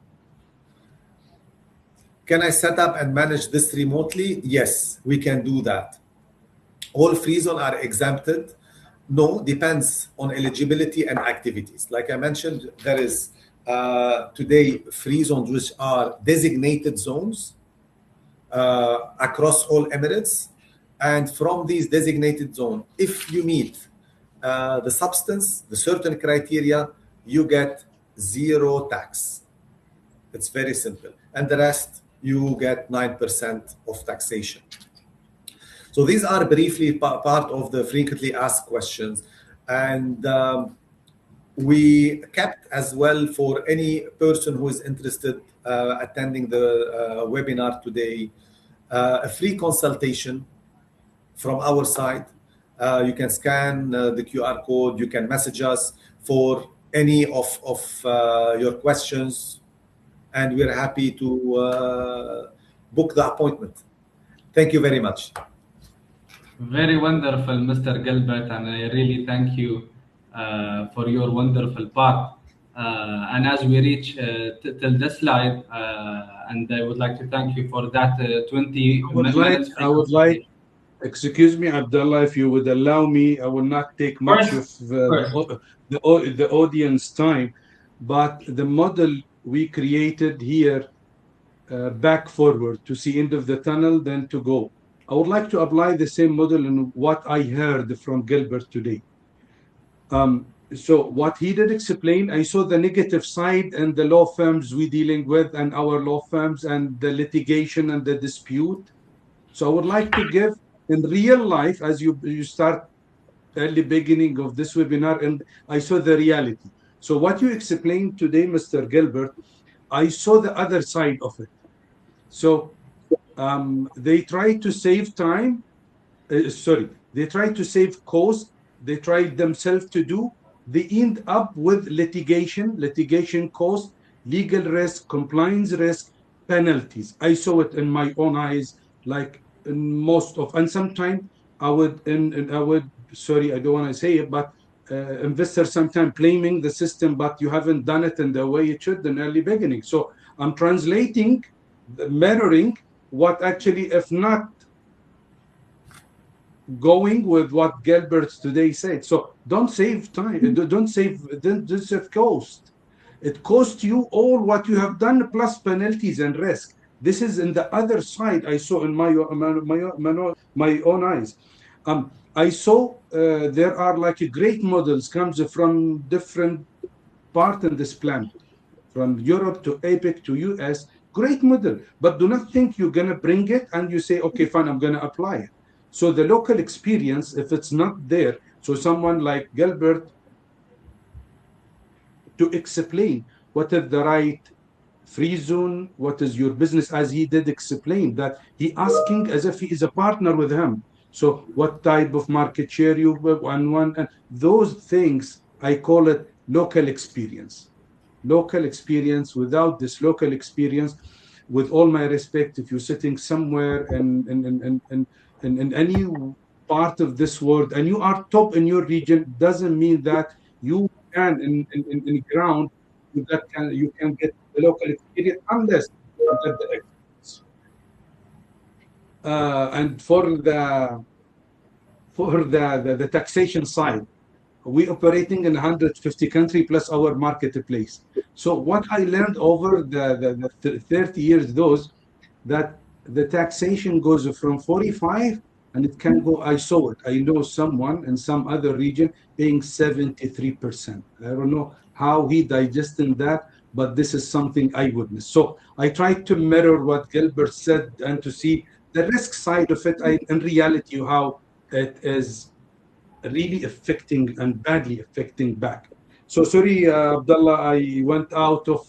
Can I set up and manage this remotely? Yes, we can do that. All free zone are exempted. No, depends on eligibility and activities. Like I mentioned, there is today free zones which are designated zones across all Emirates. And from these designated zones, if you meet the substance, the certain criteria, you get 0 tax. It's very simple. And the rest, you get 9% of taxation. So these are briefly part of the frequently asked questions. And we kept as well for any person who is interested attending the webinar today, a free consultation from our side. You can scan the QR code, you can message us for any of your questions, and we're happy to book the appointment. Thank you very much. Very wonderful, Mr. Gilbert, and I really thank you for your wonderful part. And as we reach till this slide, and I would like to thank you for that 20 minutes. I would like, excuse me, Abdullah, if you would allow me, I will not take much of the audience time, but the model we created here, back forward to see end of the tunnel, then to go. I would like to apply the same model in what I heard from Gilbert today. So what he did explain, I saw the negative side and the law firms we're dealing with and our law firms and the litigation and the dispute. So I would like to give in real life, as you start early beginning of this webinar, and I saw the reality. So what you explained today, Mr. Gilbert, I saw the other side of it. So they try to save time, they try to save cost, they tried themselves to do, they end up with litigation cost, legal risk, compliance risk, penalties. I saw it in my own eyes, like in most of, and sometimes I would, sorry, I don't want to say it, but investors sometimes blaming the system, but you haven't done it in the way it should in early beginning. So I'm translating, mirroring what actually, if not going with what Gilbert today said. So don't save time, don't save cost. It costs you all what you have done plus penalties and risk. This is in the other side I saw in my own eyes. I saw there are like great models comes from different part in this plan. From Europe to APEC to US, great model. But do not think you're going to bring it and you say, okay, fine, I'm going to apply it. So the local experience, if it's not there, so someone like Gilbert to explain what is the right free zone, what is your business, as he did explain that he asking as if he is a partner with him. So what type of market share you want, and those things, I call it local experience. Local experience. Without this local experience, with all my respect, if you're sitting somewhere in any part of this world and you are top in your region, doesn't mean that you can in ground that you can get the local experience unless you get the experience. And for the taxation side, we operating in 150 country plus our marketplace. So what I learned over the 30 years, those that the taxation goes from 45 and it can go, I saw it. I know someone in some other region paying 73%. I don't know how he digesting that, but this is something I witnessed. So I tried to mirror what Gilbert said and to see the risk side of it, in reality, how it is really affecting and badly affecting back. So sorry, Abdullah, I went out of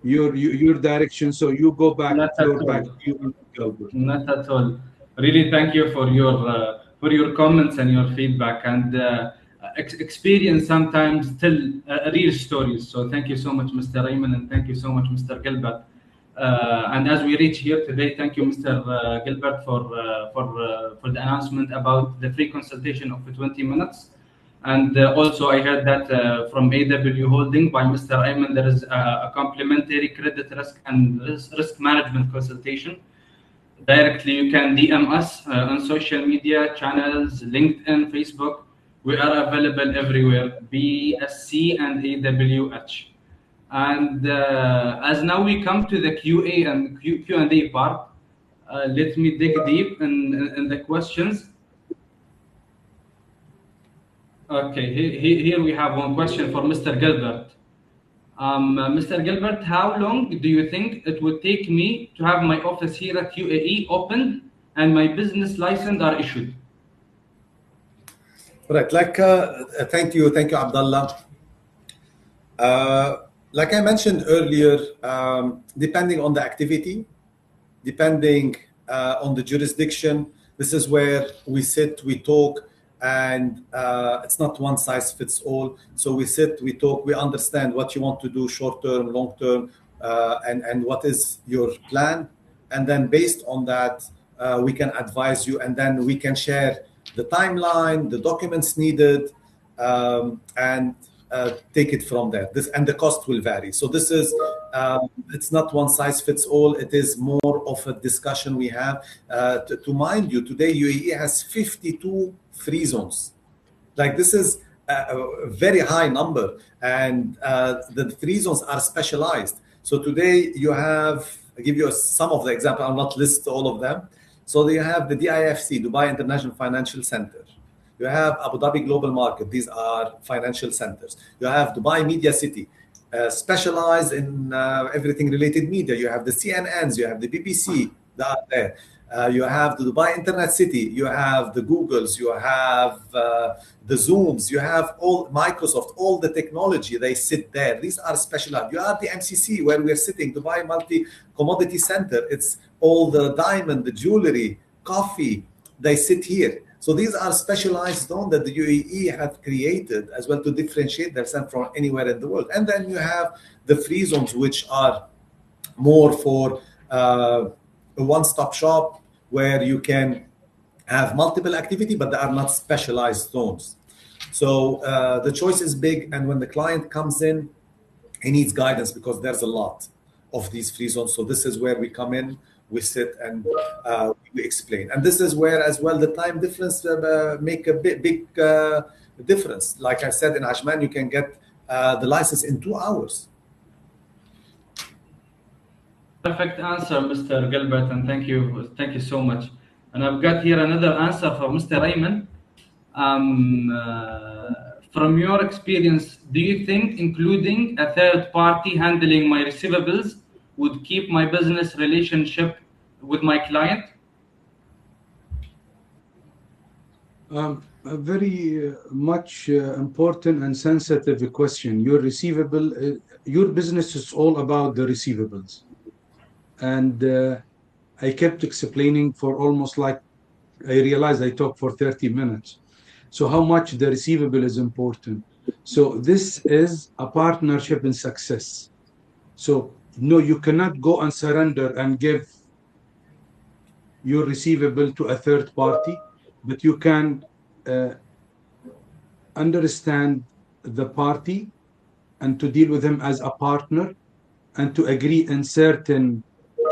your direction. So you go back. Not at all. Back to you, Gilbert. Not at all. Really, thank you for your comments and your feedback, and experience sometimes tell real stories. So thank you so much, Mr. Ayman, and thank you so much, Mr. Gilbert. And as we reach here today, thank you, Mr. Gilbert, for the announcement about the free consultation of 20 minutes. And also, I heard that from AW Holding by Mr. Ayman, there is a complimentary credit risk and risk management consultation. Directly, you can DM us on social media channels, LinkedIn, Facebook. We are available everywhere, BSC and AWH. And as now we come to the QA and Q&A part, let me dig deep in the questions. Okay, here we have one question for Mr. Gilbert. Mr. Gilbert, how long do you think it would take me to have my office here at UAE opened and my business license are issued? Right, thank you, Abdullah. Like I mentioned earlier, depending on the activity, depending on the jurisdiction, this is where we sit, we talk, and it's not one size fits all. So we sit, we talk, we understand what you want to do short term, long term, and what is your plan. And then based on that, we can advise you, and then we can share the timeline, the documents needed, and take it from there. And the cost will vary. So this is, it's not one size fits all. It is more of a discussion we have. To mind you, today UAE has 52 free zones. Like, this is a very high number, and the free zones are specialized. So today you have, I'll give you some of the example. I'll not list all of them. So you have the DIFC, Dubai International Financial Center. You have Abu Dhabi Global Market. These are financial centers. You have Dubai Media City, specialized in everything related media. You have the CNNs, you have the BBC that are there. You have the Dubai Internet City. You have the Googles. You have the Zooms. You have all Microsoft, all the technology. They sit there. These are specialized. You have the MCC where we're sitting, Dubai Multi Commodity Center. It's all the diamond, the jewelry, coffee. They sit here. So these are specialized zones that the UAE have created as well to differentiate themselves from anywhere in the world. And then you have the free zones, which are more for a one-stop shop where you can have multiple activity, but they are not specialized zones. So the choice is big. And when the client comes in, he needs guidance because there's a lot of these free zones. So this is where we come in. We sit and we explain. And this is where as well the time difference make a big difference. Like I said, in Ajman, you can get the license in 2 hours. Perfect answer, Mr. Gilbert, and thank you so much. And I've got here another answer for Mr. Ayman. from your experience, do you think including a third party handling my receivables would keep my business relationship with my client? A very much important and sensitive question. Your your business is all about the receivables. And I kept explaining for almost like, I realized I talked for 30 minutes. So how much the receivable is important. So this is a partnership in success. So no, you cannot go and surrender and give your receivable to a third party, but you can understand the party and to deal with him as a partner and to agree in certain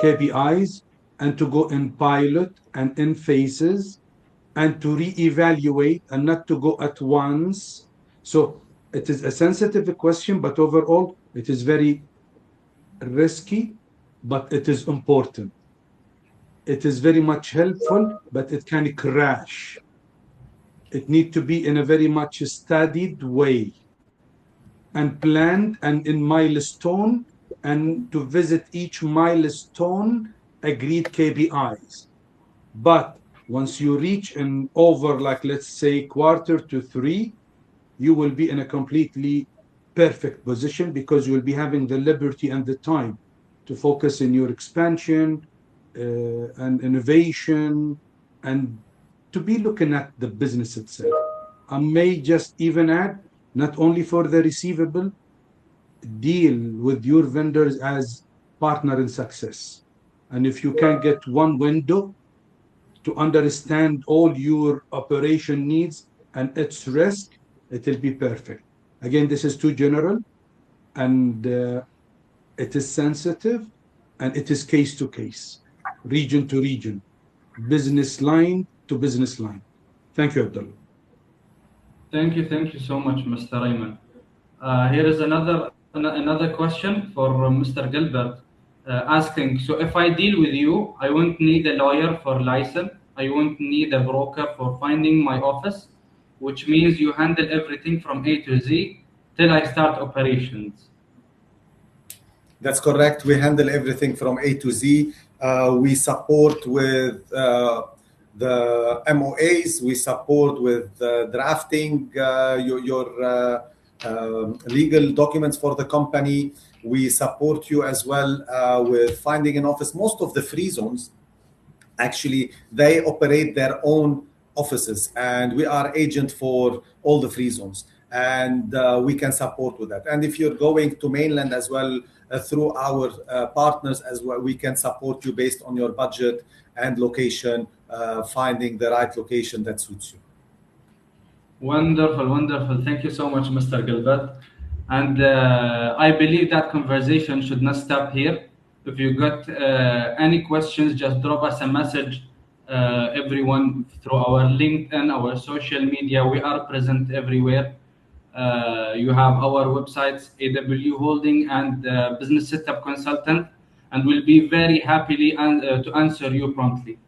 KPIs and to go in pilot and in phases and to reevaluate and not to go at once. So it is a sensitive question, but overall it is very risky, but it is important. It is very much helpful, but it can crash. It needs to be in a very much studied way and planned and in milestone, and to visit each milestone agreed KPIs. But once you reach in over, like let's say quarter to 3, you will be in a completely perfect position because you will be having the liberty and the time to focus in your expansion and innovation and to be looking at the business itself. I may just even add, not only for the receivable, deal with your vendors as partner in success. And if you can get one window to understand all your operation needs and its risk, it will be perfect. Again, this is too general and it is sensitive and it is case to case, region to region, business line to business line. Thank you, Abdullah. Thank you so much, Mr. Ayman. Here is another question for Mr. Gilbert, asking, so if I deal with you, I won't need a lawyer for license, I won't need a broker for finding my office, which means you handle everything from A to Z till I start operations. That's correct. We handle everything from A to Z. We support with the MOAs. We support with drafting your legal documents for the company. We support you as well with finding an office. Most of the free zones, actually, they operate their own offices, and we are agent for all the free zones, and we can support with that. And if you're going to mainland as well, through our partners as well, we can support you based on your budget and location, finding the right location that suits you. Wonderful. Thank you so much, Mr. Gilbert. And I believe that conversation should not stop here. If you got any questions, just drop us a message, everyone, through our LinkedIn, our social media. We are present everywhere. You have our websites, AW Holding and Business Setup Consultant, and we'll be very happily to answer you promptly.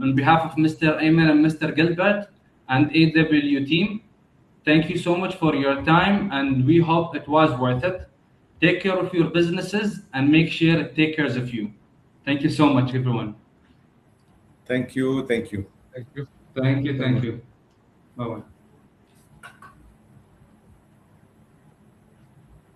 On behalf of Mr. Ayman and Mr. Gilbert and AW team, thank you so much for your time, and we hope it was worth it. Take care of your businesses and make sure it takes care of you. Thank you so much, everyone. Thank you. Thank you. Thank you. Bye-bye.